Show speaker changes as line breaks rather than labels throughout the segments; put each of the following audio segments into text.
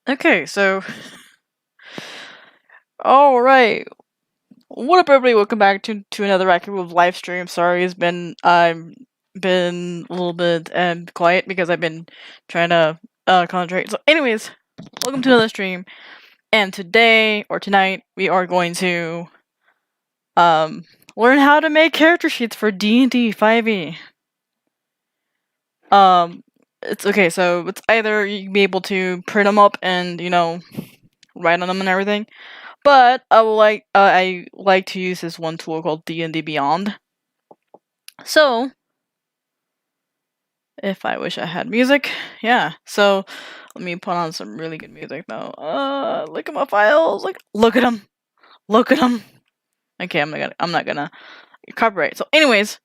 Okay, so all right. What up, everybody? Welcome back to another Raiki with live stream. Sorry, it's been been a little bit quiet because I've been trying to concentrate. So, anyways, welcome to another stream. And today or tonight, we are going to learn how to make character sheets for D&D 5e. It's okay. So it's either you can be able to print them up and write on them and everything. But I like to use this one tool called DND Beyond. So, if I wish I had music, yeah. So, let me put on some really good music though. Look at my files. Look at them. Look at them. Okay, I'm not gonna copyright. So, anyways,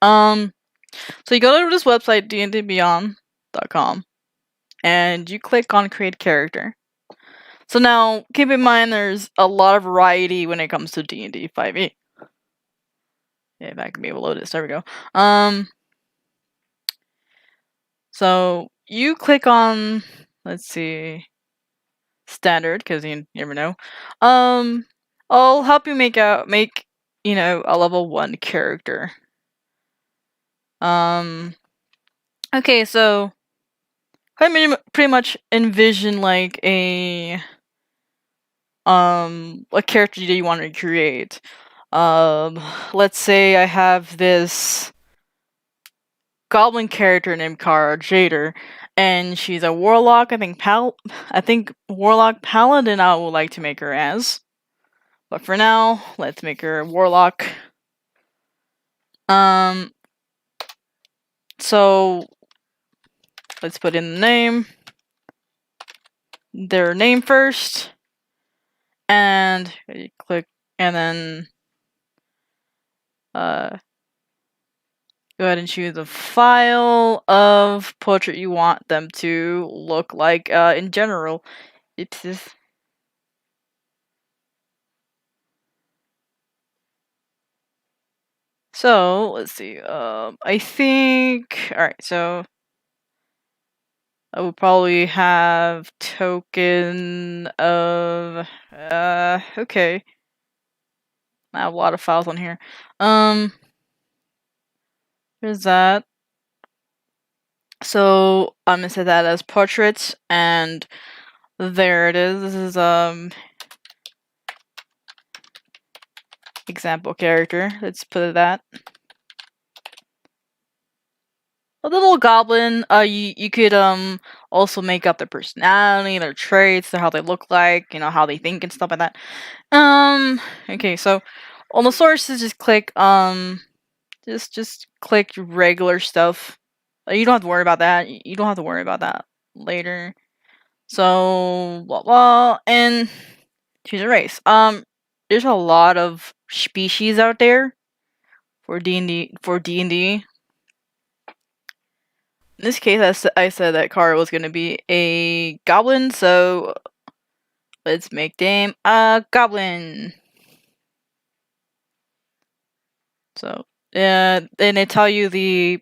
so you go to this website dndbeyond.com, and you click on Create Character. So now, keep in mind, there's a lot of variety when it comes to D&D 5e. If I can be able to load this, there we go. So you click on, let's see, standard, because you never know. I'll help you make a level 1 character. Okay, so pretty much envision like a character that you want to create. Let's say I have this Goblin character named Kara Jader, and she's a warlock. I think warlock paladin. I would like to make her as, but for now, let's make her a warlock. So let's put in the name, their name first, and you click, and then go ahead and choose the file of portrait you want them to look like in general. Oopsies. So let's see. I think. All right. So I would probably have token of. Okay. I have a lot of files on here. There's that. So I'm gonna set that as portraits, and there it is. This is example character. Let's put it that. A little goblin. You could also make up their personality, their traits, how they look like, how they think and stuff like that. Okay, so on the sources, just click just click regular stuff. You don't have to worry about that. You don't have to worry about that later. So blah blah, and choose a race. There's a lot of species out there for D&D. In this case, I said that Kara was going to be a goblin, so let's make them a goblin. So, then they tell you the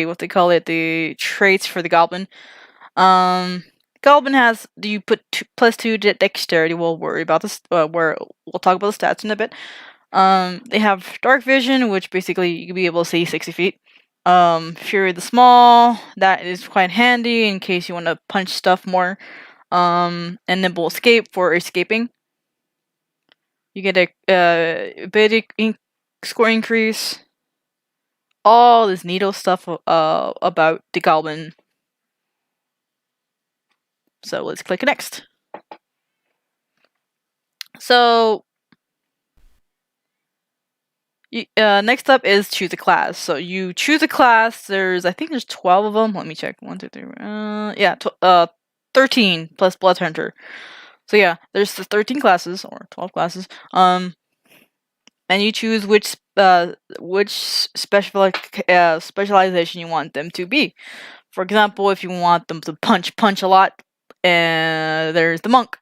what they call it, the traits for the goblin. Goblin has, you put +2 dexterity. We'll worry about this. We'll talk about the stats in a bit. They have dark vision, which basically you can be able to see 60 feet. Fury the Small, that is quite handy in case you want to punch stuff more. And Nimble Escape for escaping. You get a ability score increase. All this neato stuff about the Goblin. So let's click next. So next up is choose a class. So you choose a class. I think there's 12 of them. Let me check. 1, 2, 3. Yeah, 13 plus Blood Hunter. So yeah, there's the 13 classes or 12 classes. And you choose which specialization you want them to be. For example, if you want them to punch a lot, there's the monk.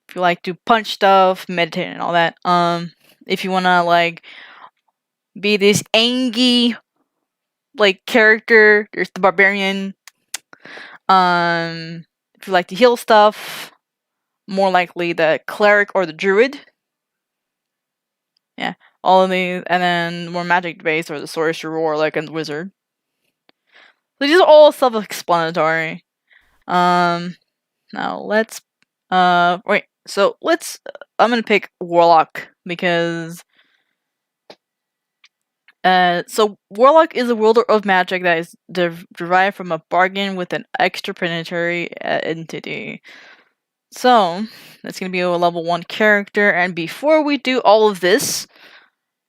If you like to punch stuff, meditate, and all that. If you wanna be this angry character, there's the barbarian. if you like to heal stuff, more likely the cleric or the druid. Yeah, all of these, and then more magic based or the sorcerer, warlock, and the wizard. So these are all self-explanatory. Now let's wait. So let's. I'm gonna pick warlock because so warlock is a wielder of magic that is derived from a bargain with an extraplanetary entity. So that's gonna be a level 1 character, and before we do all of this,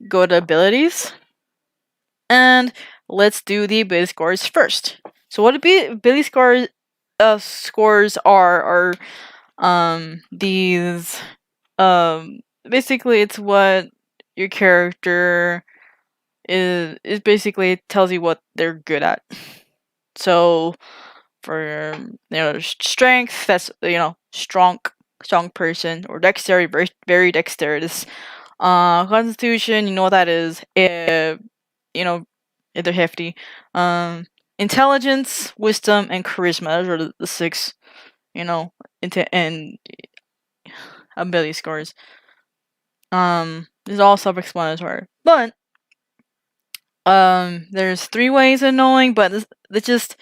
go to abilities, and let's do the ability scores first. So what ability scores are these basically it's what your character is basically it tells you what they're good at. So for strength, that's strong person, or dexterity, very, very dexterous. Constitution, you know what that is. If they're hefty. Intelligence, wisdom, and charisma. Those are the 6, and ability scores. It's all self-explanatory. But there's 3 ways of knowing, but it's just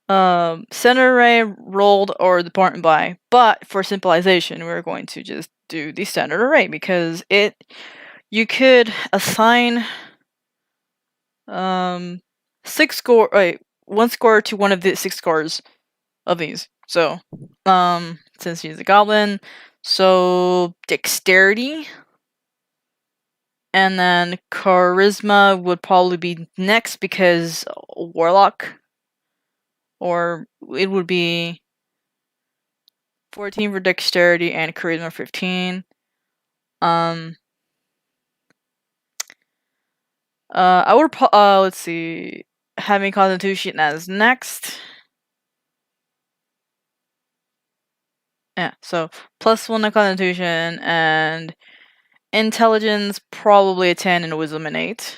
center array, rolled, or department by. But for simplification, we're going to just do the standard array because you could assign 1 score to one of the 6 scores of these. So since he's a goblin, so dexterity, and then charisma would probably be next because warlock, or it would be 14 for dexterity and charisma 15. I would let's see, having constitution as next. Yeah, so +1 to constitution, and intelligence probably a 10 and wisdom an 8.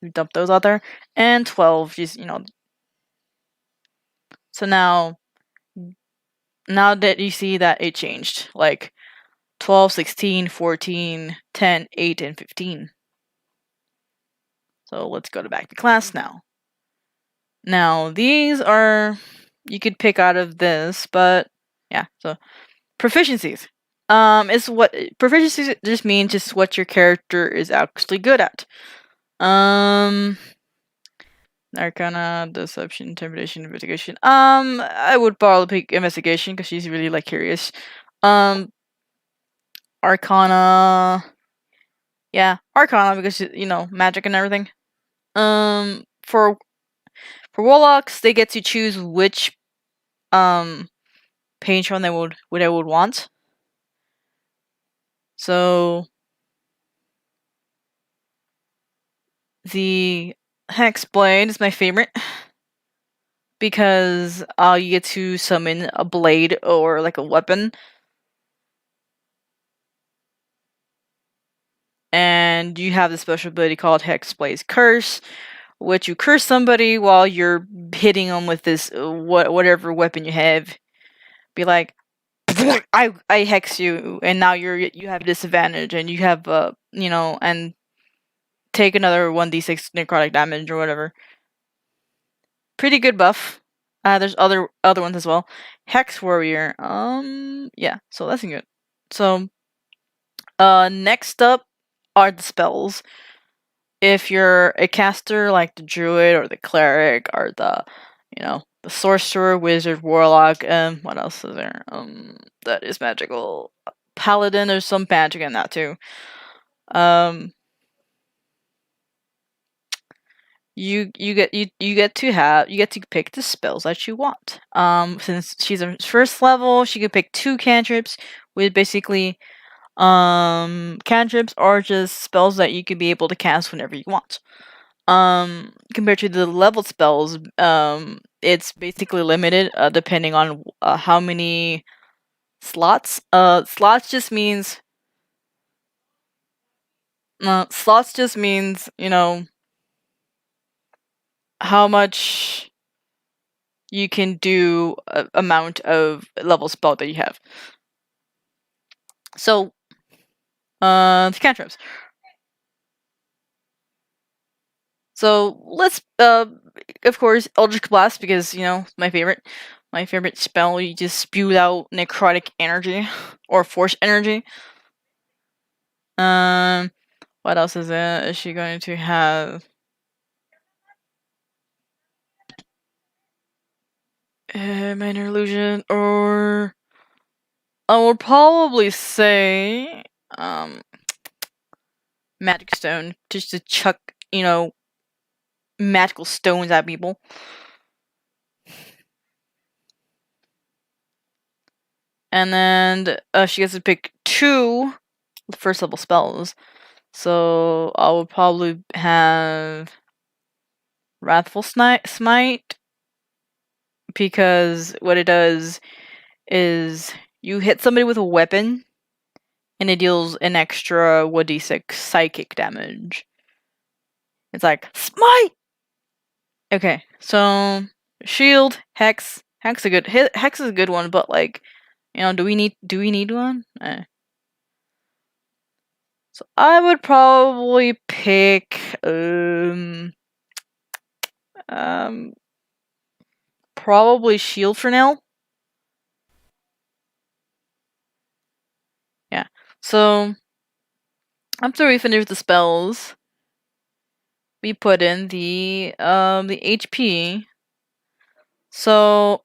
We dump those out there, and 12. Just So now that you see that it changed, like 12, 16, 14, 10, 8, and 15. So let's go back to class now. Now these are you could pick out of this, but yeah. So proficiencies. Is what proficiencies just means just what your character is actually good at. Arcana, deception, intimidation, investigation. I would probably pick investigation because she's really curious. Arcana. Yeah, Arcana because magic and everything. For warlocks, they get to choose which patron they would want. So the Hexblade is my favorite because you get to summon a blade or a weapon, and you have the special ability called Hexblade's Curse, which you curse somebody while you're hitting them with this whatever weapon you have. Be like, I hex you, and now you have disadvantage, and you have and take another 1d6 necrotic damage or whatever. Pretty good buff. There's other ones as well. Hex Warrior. Yeah, so that's good. So, next up are the spells. If you're a caster like the druid or the cleric or the sorcerer, wizard, warlock, what else is there? That is magical. Paladin, there's some magic in that too. You get to pick the spells that you want. Since she's a first level, she could pick 2 cantrips, with basically cantrips are just spells that you could be able to cast whenever you want. Compared to the leveled spells, it's basically limited depending on how many slots. Slots just means how much you can do a amount of level spell that you have. So, the cantrips. So let's, of course, Eldritch Blast, because my favorite spell. You just spew out necrotic energy or force energy. What else is it? Is she going to have? Minor illusion, or I would probably say magic stone, just to chuck magical stones at people. And then she gets to pick 2 first level spells. So I would probably have Wrathful Smite, because what it does is you hit somebody with a weapon and it deals an extra 1d6 psychic damage. It's like, smite! Okay, so shield, hex is a good one, but like, do we need one? So I would probably pick probably shield for now. Yeah. So after we finish the spells, we put in the HP. So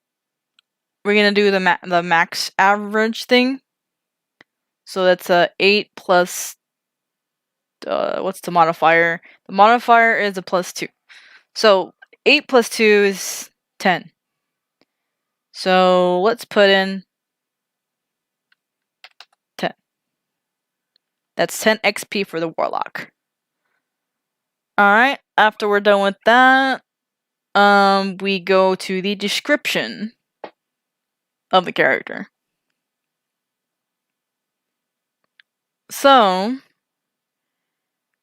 we're gonna do the max average thing. So that's 8 plus. What's the modifier? The modifier is a +2. So 8 plus 2 is 10. So let's put in 10. That's 10 XP for the warlock. Alright, after we're done with that, we go to the description of the character. So,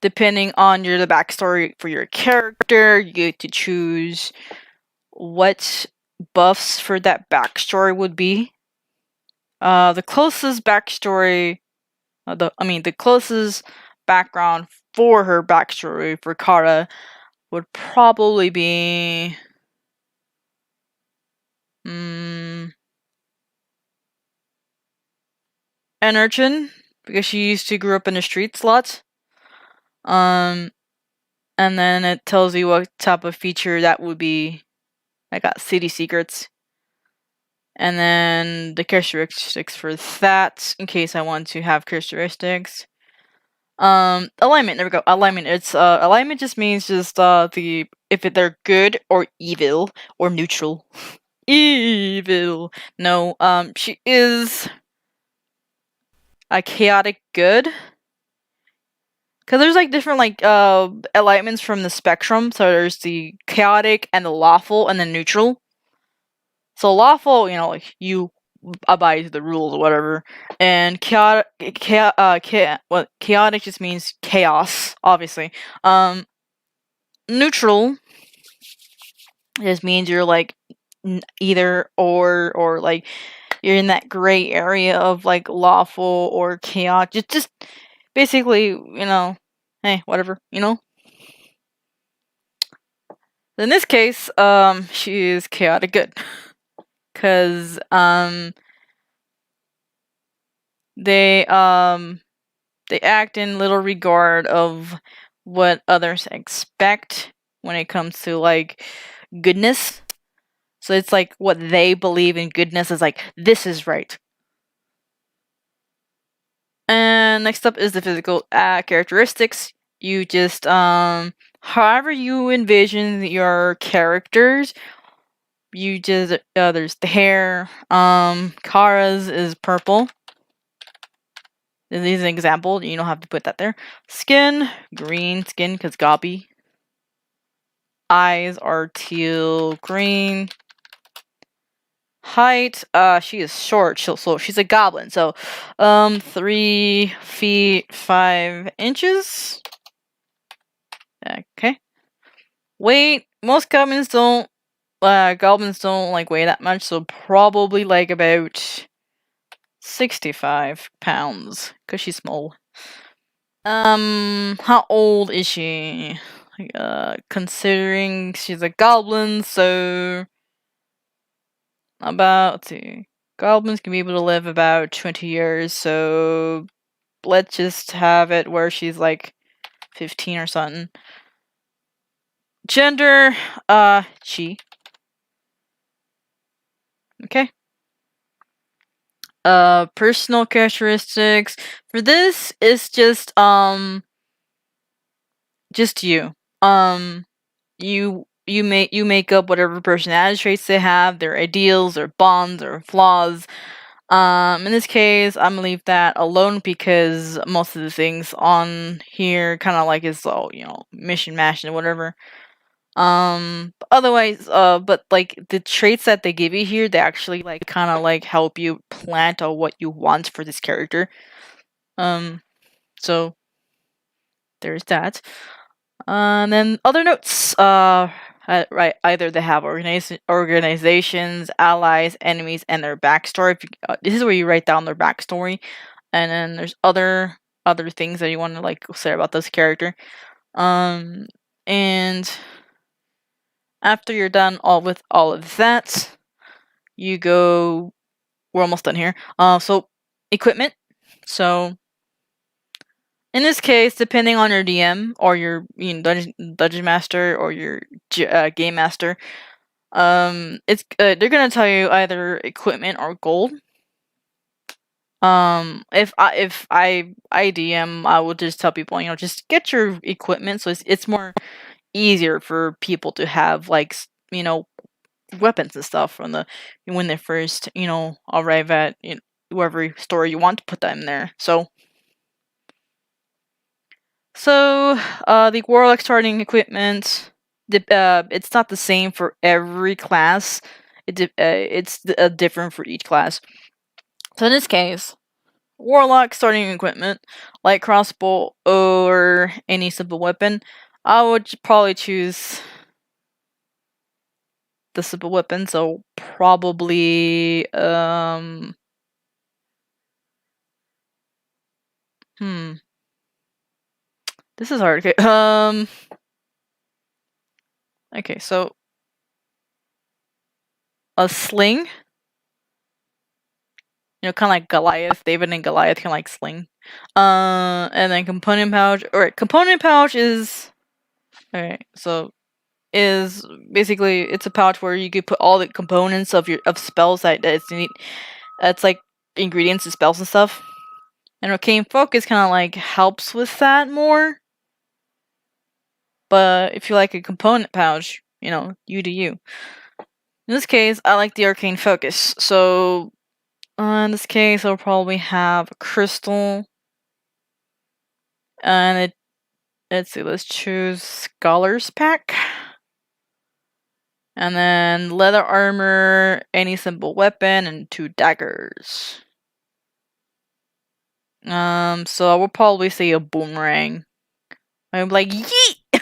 depending on the backstory for your character, you get to choose what buffs for that backstory would be. The closest backstory, the closest background for her backstory for Kara would probably be an urchin, because she used to grow up in the streets a lot. And then it tells you what type of feature that would be. I got city secrets. And then the characteristics for that, in case I want to have characteristics. Alignment, there we go. Alignment. It's alignment just means just if they're good or evil or neutral. Evil. No, she is a chaotic good. Because there's like different alignments from the spectrum. So there's the chaotic and the lawful and the neutral. So lawful, like you abide to the rules or whatever, and chaotic just means chaos, obviously. Neutral just means you're like either or like you're in that gray area of like lawful or chaotic. Just basically, hey, whatever, In this case, she is chaotic good. Cause they act in little regard of what others expect when it comes to like goodness. So it's like what they believe in goodness is like, this is right. And next up is the physical characteristics. You just however you envision your characters, you just there's the hair. Kara's is purple. This is an example. You don't have to put that there. Skin, green skin, because Gobby. Eyes are teal green. Height, she is short, so she's a goblin. So, 3 feet 5 inches. Okay. Weight, most goblins don't goblins don't like weigh that much, so probably like about 65 pounds, cause she's small. How old is she? Considering she's a goblin, so about, let's see, goblins can be able to live about 20 years, so let's just have it where she's like 15 or something. Gender, she. Okay. Personal characteristics. For this, it's just you. You make up whatever personality traits they have, their ideals, their bonds, or flaws. In this case, I'm gonna leave that alone because most of the things on here kind of like is all mission mash and whatever. Otherwise, but like the traits that they give you here, they actually like kind of like help you plant on what you want for this character. So there's that. And then other notes. Right. Either they have organizations, allies, enemies, and their backstory. This is where you write down their backstory, and then there's other things that you want to like say about this character. And after you're done with all of that, you go. We're almost done here. So equipment. So in this case, depending on your DM or your dungeon master or your game master, it's they're gonna tell you either equipment or gold. If I DM, I would just tell people, just get your equipment, so it's more easier for people to have like weapons and stuff from when they first arrive at wherever store you want to put them there. So, the warlock starting equipment, it's not the same for every class. It's different for each class. So in this case, warlock starting equipment, light crossbow or any simple weapon, I would probably choose the simple weapon. So probably this is hard. Okay. Okay, so a sling. Kind of like Goliath, David and Goliath, kind of like sling. And then component pouch. Alright, component pouch is alright. So is basically it's a pouch where you could put all the components of spells that it's need. That's like ingredients and spells and stuff. And Arcane Focus kind of like helps with that more. But if you like a component pouch, you do you. In this case, I like the Arcane Focus. So in this case, I'll probably have a crystal. And let's see, let's choose Scholar's Pack. And then leather armor, any simple weapon, and 2 daggers. So I will probably say a boomerang. I'm like, yeet!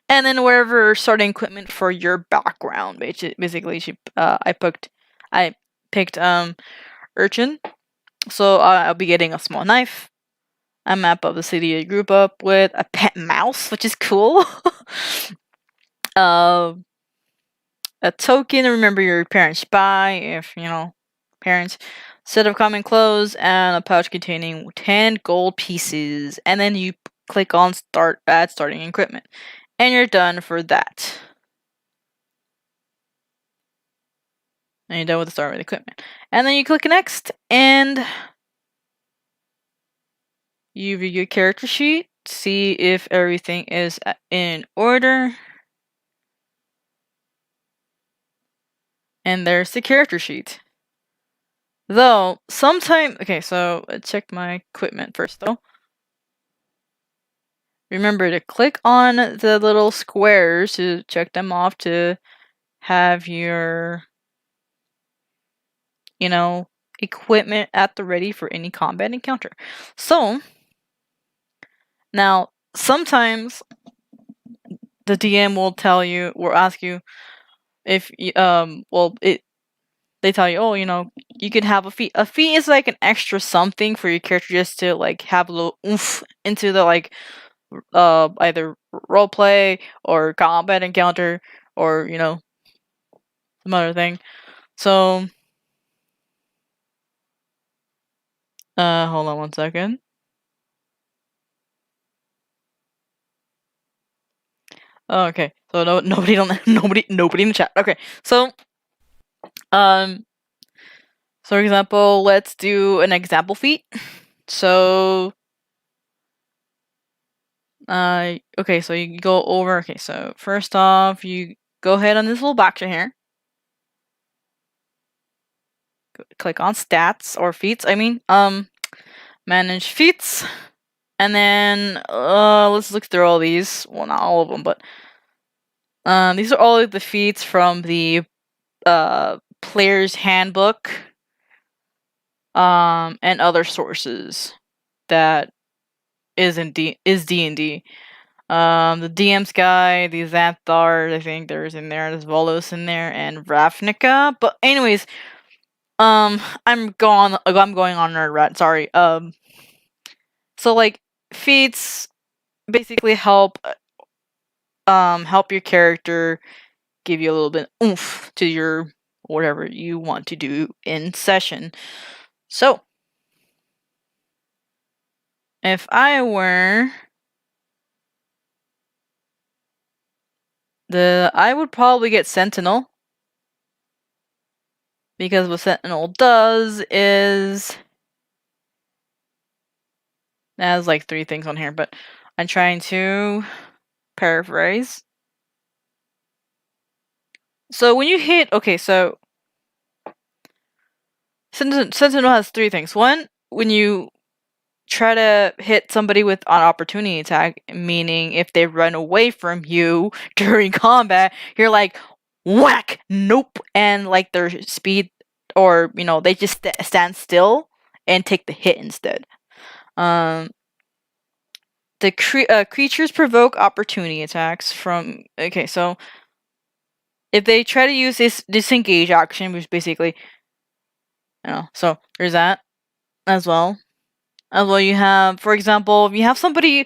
And then wherever starting equipment for your background. Basically, I picked urchin. So I'll be getting a small knife, a map of the city you grew up with, a pet mouse, which is cool. A token to remember your parents by, if parents. Set of common clothes and a pouch containing 10 gold pieces, and then you click on add starting equipment, and you're done for that. And you're done with the start with equipment, and then you click next, and you view your character sheet, see if everything is in order, and there's the character sheet. Though, okay, so let's check my equipment first, though. Remember to click on the little squares to check them off to have your, equipment at the ready for any combat encounter. So, now, sometimes the DM will tell you, or ask you, if they tell you, oh, you could have a feat. A feat is like an extra something for your character just to like have a little oomph into the like either role play or combat encounter or some other thing. So hold on one second. Okay, so nobody nobody in the chat. Okay, so for example, let's do an example feat. So okay, so you go over. Okay, so first off, you go ahead on this little box right here. Click on stats or feats. I mean, manage feats, and then let's look through all these. Well, not all of them, but these are all of the feats from the player's handbook, and other sources that is D&D. The DM's guide, the Xanthar, I think there's in there. There's Volos in there, and Ravnica. But anyways, I'm going on nerd rat. Sorry. So like feats basically help your character, give you a little bit oomph to your whatever you want to do in session. So if I were I would probably get Sentinel, because what Sentinel does is it has like 3 things on here, but I'm trying to paraphrase. So when you hit, okay, so Sentinel has 3 things. One, when you try to hit somebody with an opportunity attack, meaning if they run away from you during combat, you're like, whack, nope, and like their speed, or they just stand still and take the hit instead. The creatures provoke opportunity attacks from. Okay, so if they try to use this disengage action, which basically, so there's that as well. As well, you have, for example, if you have somebody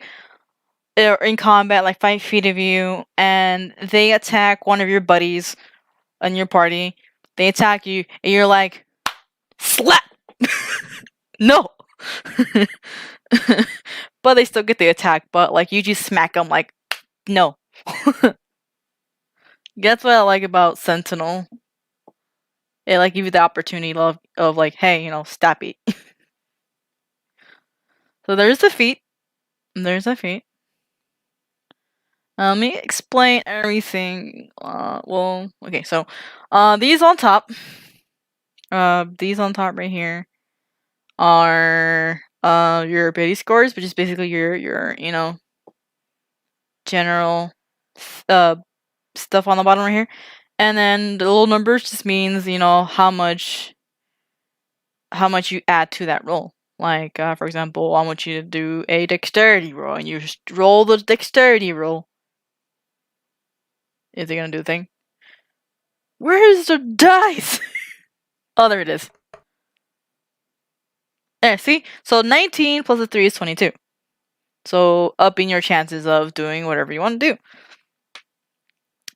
in combat like 5 feet of you, and they attack one of your buddies in your party, they attack you, and you're like, slap! No! But they still get the attack, but like you just smack them like, no. That's what I like about Sentinel. It like give you the opportunity of like, hey, stab it. So there's the feat. There's a feat. Let me explain everything. Well, okay, so these on top right here are your ability scores, which is basically your general stuff on the bottom right here. And then the little numbers just means, how much you add to that roll. Like, for example, I want you to do a dexterity roll, and you just roll the dexterity roll. Is it gonna do the thing? Where's the dice? Oh, there it is. There, see? So 19 plus a 3 is 22. So upping your chances of doing whatever you want to do.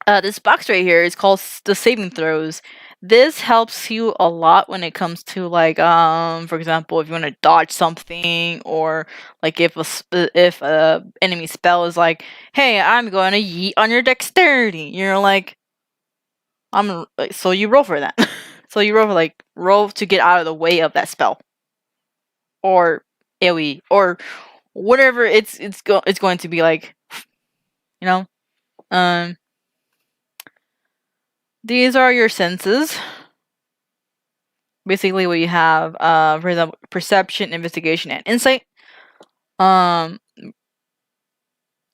This box right here is called the saving throws. This helps you a lot when it comes to like, for example, if you want to dodge something, or like if a enemy spell is like, hey, I'm going to yeet on your dexterity, you're like, so you roll for that. So you roll to get out of the way of that spell, or AoE, or whatever it's going to be like, These are your senses. Basically, what you have, for example, perception, investigation, and insight.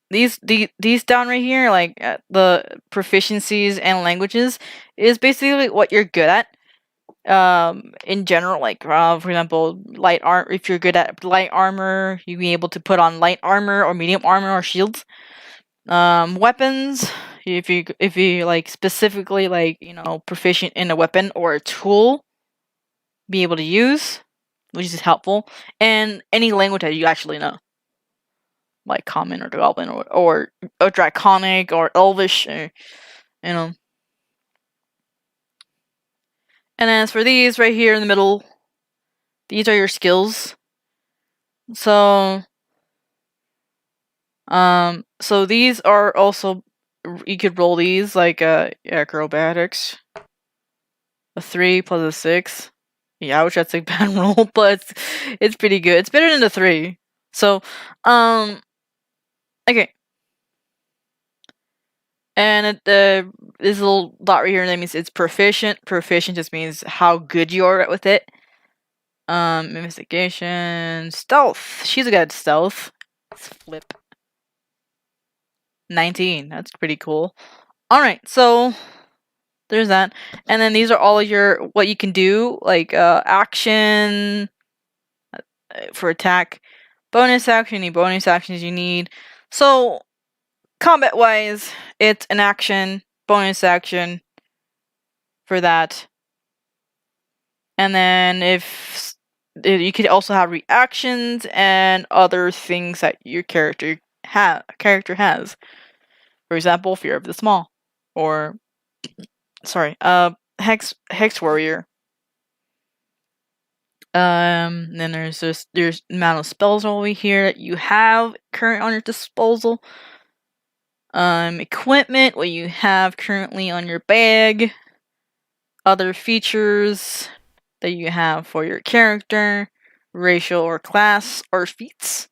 These down right here, like the proficiencies and languages, is basically what you're good at. In general, like for example, light armor. If you're good at light armor, you'll be able to put on light armor or medium armor or shields. Weapons, if you like specifically like proficient in a weapon or a tool, be able to use, which is helpful, and any language that you actually know, like Common or Goblin or Draconic or Elvish, or, you know. And as for these right here in the middle, these are your skills. So these are also, you could roll these like acrobatics, a 3 plus a 6. Yeah, which that's a bad roll, but it's pretty good. It's better than the 3. So okay. And this little dot right here, that means it's proficient. Proficient just means how good you are with it. Investigation, stealth. She's good at stealth. Let's flip. 19. That's pretty cool. All right, so there's that. And then these are all your what you can do, like action for attack, bonus action, any bonus actions you need. So combat wise, it's an action, bonus action for that. And then if you could also have reactions and other things that your character has. For example, fear of the small, or hex warrior. Then there's amount of spells over here that you have current on your disposal. Equipment, what you have currently on your bag. Other features that you have for your character, racial or class or feats.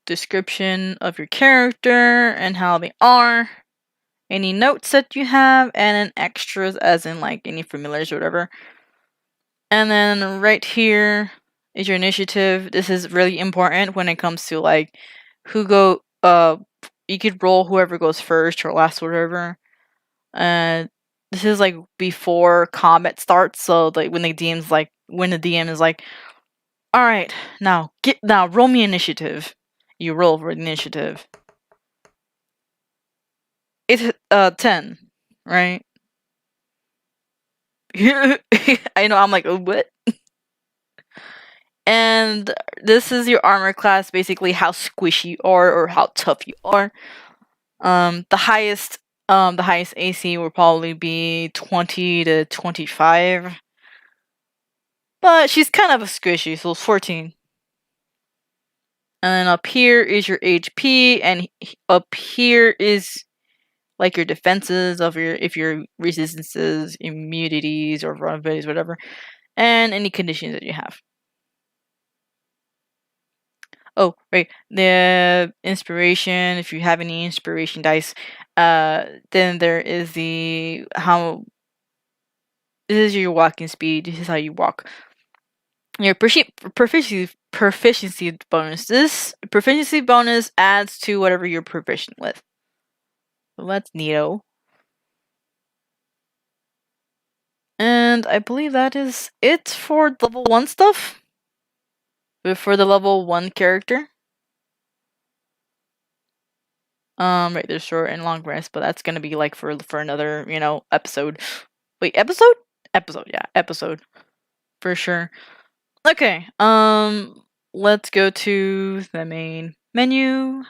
Description of your character and how they are. Any notes that you have, and then extras as in like any familiars or whatever. And then right here is your initiative. This is really important when it comes to like you could roll whoever goes first or last or whatever. This is like before combat starts, so like when the DM is like, all right, now roll me initiative. You roll for initiative. It's 10, right? I know, I'm like, oh, what? And this is your armor class, basically how squishy you are or how tough you are. The highest AC will probably be 20 to 25. But she's kind of a squishy, so it's 14. And then up here is your HP, and up here is like your defenses of your resistances, immunities, or vulnerabilities, whatever, and any conditions that you have. Oh, right, the inspiration. If you have any inspiration dice, then there is this is your walking speed. This is how you walk. Your proficiency bonus. This proficiency bonus adds to whatever you're proficient with. So that's neato. And I believe that is it for level 1 stuff. For the level 1 character. Right, there's short and long rest, but that's gonna be like for another, episode. Wait, episode? Episode, yeah, episode. For sure. Okay, let's go to the main menu.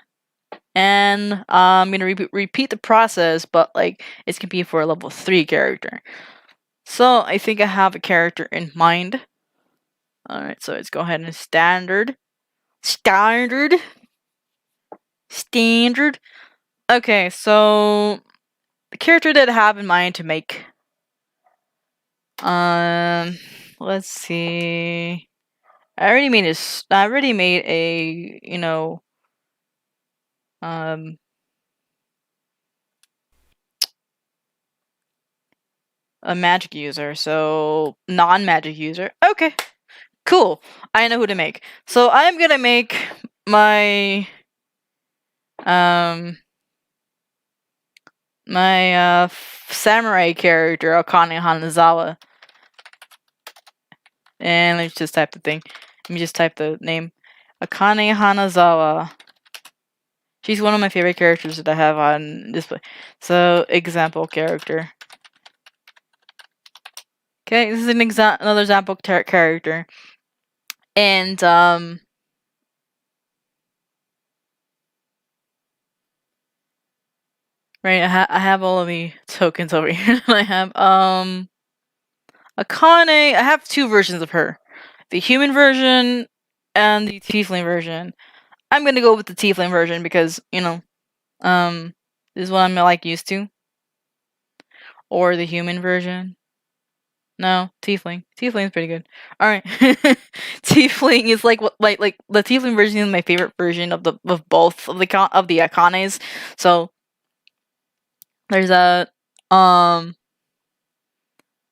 And I'm gonna repeat the process, but like it's gonna be for a level 3 character. So I think I have a character in mind. Alright, so let's go ahead and standard. Okay, so the character that I have in mind to make. Let's see. I already made a, a magic user, so non-magic user. Okay, cool. I know who to make. So I'm gonna make my samurai character, Akane Hanazawa. And let's just type the thing. Let me just type the name. Akane Hanazawa. She's one of my favorite characters that I have on display. So, example character. Okay, this is another example character. And, right, I have all of the tokens over here. I have, Akane. I have two versions of her. The human version and the tiefling version. I'm gonna go with the tiefling version because, you know, this is what I'm, like, used to. Or the human version. No, tiefling. Tiefling is pretty good. All right, tiefling is like what, like the tiefling version is my favorite version of both of the Akanes. So there's a well,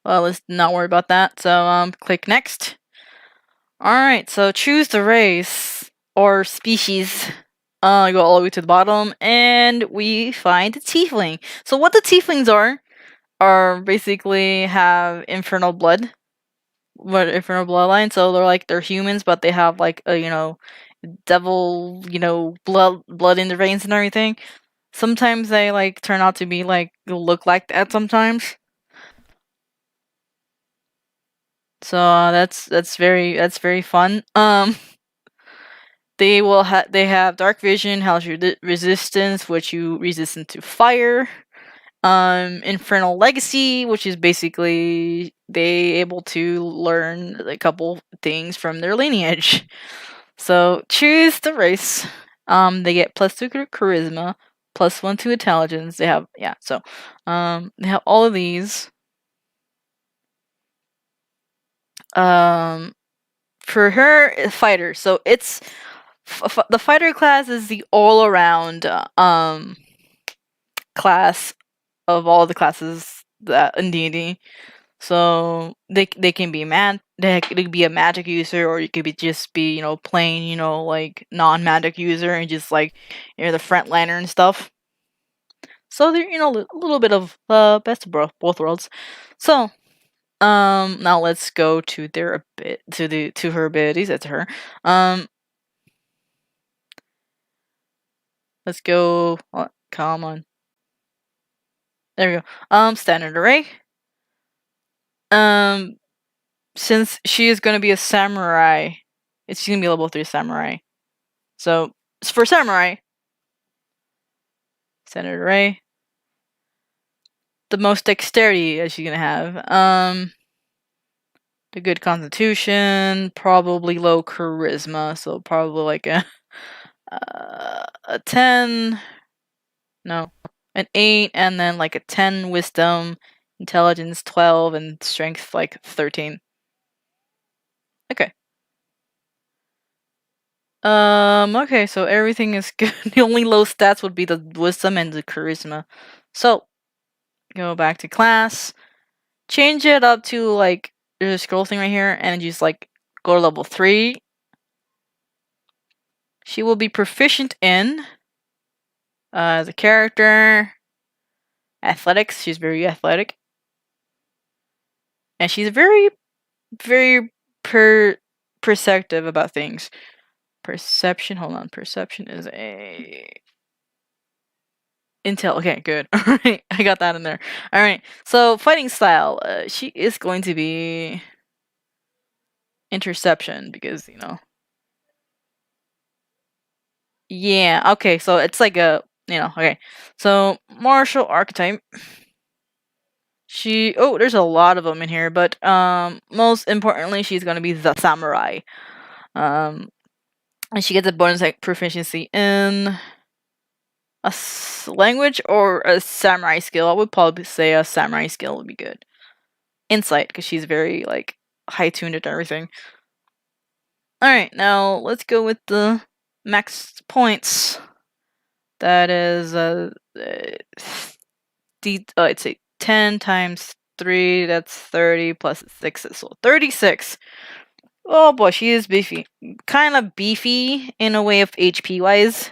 let's not worry about that. So click next. All right, so choose the race or species. Go all the way to the bottom, and we find the tiefling. So what the tieflings are basically have infernal blood. What infernal bloodline? So they're humans, but they have like a devil blood in their veins and everything. Sometimes they like turn out to be like look like that sometimes. So that's very fun. They have dark vision, hellish resistance, which you resistant to fire. Infernal legacy, which is basically they able to learn a couple things from their lineage. So choose the race. They get +2 charisma, +1 to intelligence. They have they have all of these. For her, fighter. So it's the fighter class is the all around class of all the classes that in D&D. So they can be they could be a magic user, or you could just be plain like non-magic user and just like the front liner and stuff. So they're a little bit of best of both worlds. So now let's go to to her abilities. That's her. Let's go. Oh, come on. There we go. Standard array. Since she is going to be a samurai, it's going to be level 3 samurai. So for samurai, standard array. The most dexterity that she's going to have. The good constitution, probably low charisma, so probably like a 10. No, an 8, and then like a 10 wisdom, intelligence 12, and strength like 13. Okay. Okay, so everything is good. The only low stats would be the wisdom and the charisma. So, go back to class. Change it up to like there's a scroll thing right here, and just like go to level 3. She will be proficient in the character athletics. She's very athletic, and she's very perceptive about things. Perception. Hold on. Perception is a intel. Okay, good. All right, I got that in there. All right. So fighting style. She is going to be interception because Yeah. Okay. So it's like a Okay. So martial archetype. There's a lot of them in here, but most importantly, she's gonna be the samurai. And she gets a bonus like proficiency in a language or a samurai skill. I would probably say a samurai skill would be good. Insight, because she's very like high tuned at everything. All right, now let's go with the max points. That is it's a 10 times 3. That's 30 plus 6, so 36. Oh boy, she is beefy. Kind of beefy in a way of HP wise.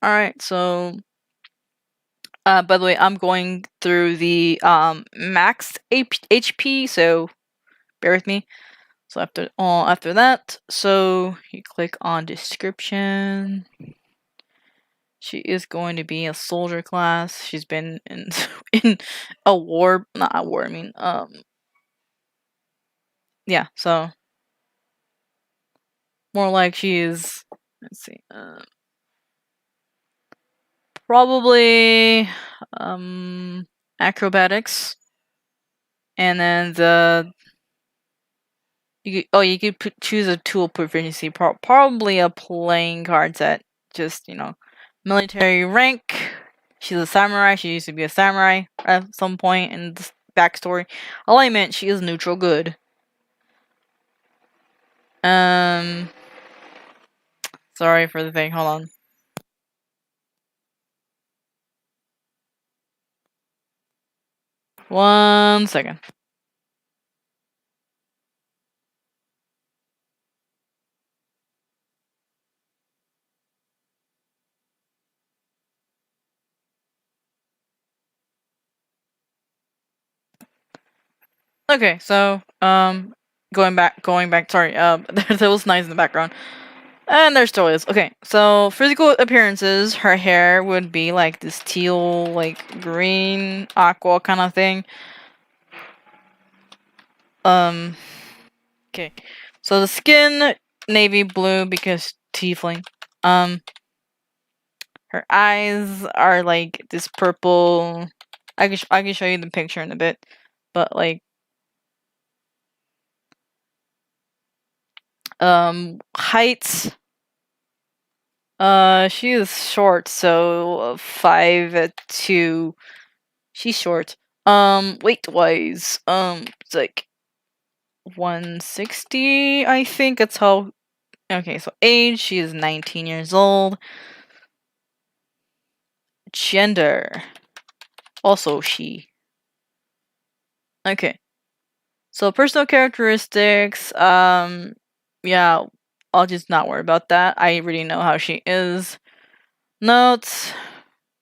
Alright, so by the way, I'm going through the max HP, so bear with me. So after that, so you click on description. She is going to be a soldier class. She's been in a war, not a war. I mean, yeah. So more like she is. Let's see. Probably acrobatics, and then you could choose a tool proficiency. Probably a playing card set. Just military rank. She's a samurai. She used to be a samurai at some point in the backstory. All I meant, she is neutral good. Sorry for the thing. Hold on. One second. Okay, so going back. Sorry, there was noise in the background, and there still is. Okay, so physical appearances. Her hair would be like this teal, like green, aqua kind of thing. Okay, so the skin navy blue because tiefling. Her eyes are like this purple. I can show you the picture in a bit, but like height. She is short, so 5'2". She's short. Weight wise, it's like 160. I think that's how. Okay, so age, she is 19 years old. Gender, also she. Okay. So personal characteristics, yeah, I'll just not worry about that. I already know how she is. Notes,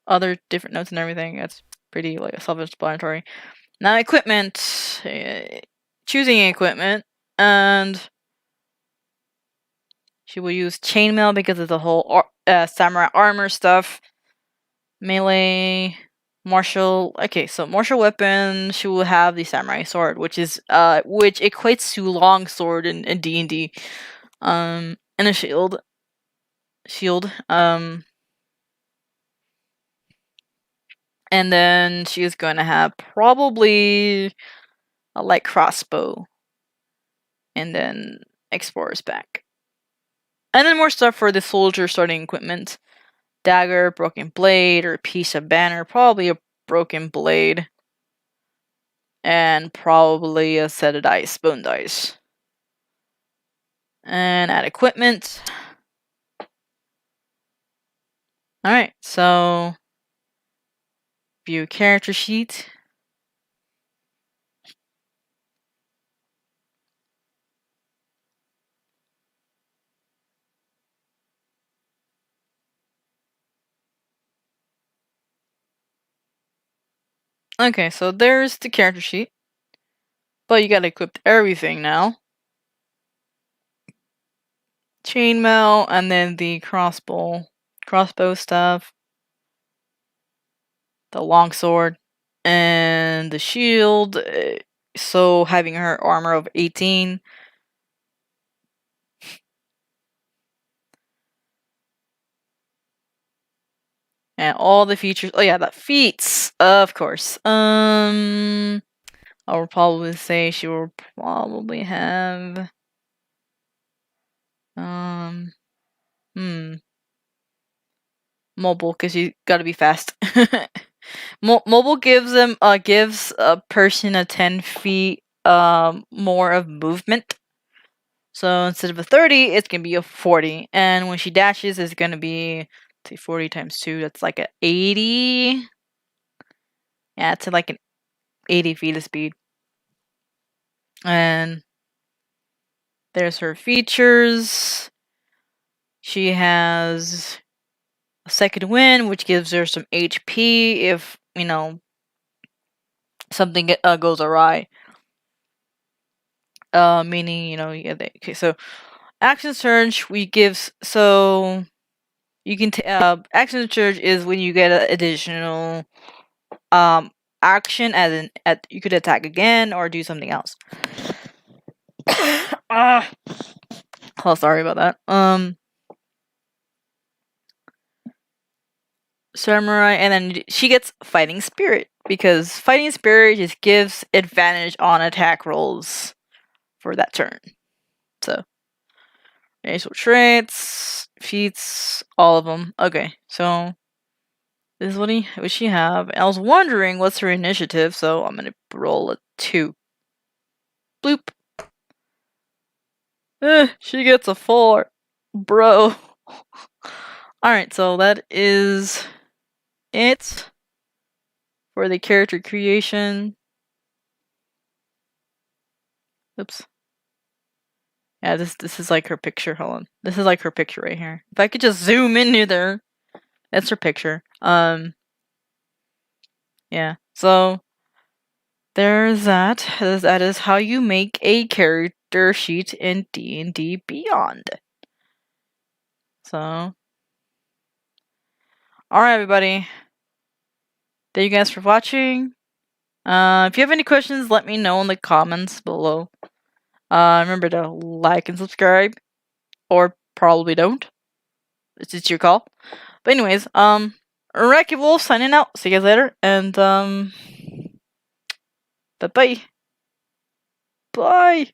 other different notes and everything. That's pretty like self-explanatory. Now equipment, choosing equipment, and she will use chainmail because of the whole samurai armor stuff. Melee, martial. Okay, so martial weapon. She will have the samurai sword, which equates to long sword in D&D. And a shield. And then she is going to have probably a light crossbow, and then explorer's pack, and then more stuff for the soldier starting equipment. Dagger, broken blade, or piece of banner. Probably a broken blade. And probably a set of dice, bone dice. And add equipment. Alright, so view character sheet. Okay, so there's the character sheet. But you gotta equip everything now. Chainmail, and then the crossbow stuff. The longsword. And the shield. So having her armor of 18. And all the features. Oh yeah, the feats, of course. I would probably say she will probably have mobile, because you gotta be fast. Mobile gives a person a 10 feet more of movement. So instead of a 30, it's gonna be a 40. And when she dashes, it's gonna be, say, 40 times 2. That's like a 80. Yeah, it's like an 80 feet of speed. And there's her features. She has a second wind, which gives her some HP if, something goes awry. Meaning, okay, so action surge, so you can action surge is when you get an additional action, as in you could attack again or do something else. Oh, sorry about that. Samurai, and then she gets Fighting Spirit, because Fighting Spirit just gives advantage on attack rolls for that turn. So, initial traits, feats, all of them. Okay, so this is what she have. And I was wondering what's her initiative, so I'm gonna roll a 2. Bloop. She gets a 4. Bro. Alright, so that is it for the character creation. Oops. Yeah, this is like her picture. Hold on. This is like her picture right here. If I could just zoom into there. That's her picture. Yeah. So there's that. That is how you make a character sheet in D&D Beyond. So, alright, everybody. Thank you guys for watching. If you have any questions, let me know in the comments below. Remember to like and subscribe, or probably don't. It's your call. But anyways, Raiki Wolf signing out. See you guys later, and bye bye. Bye.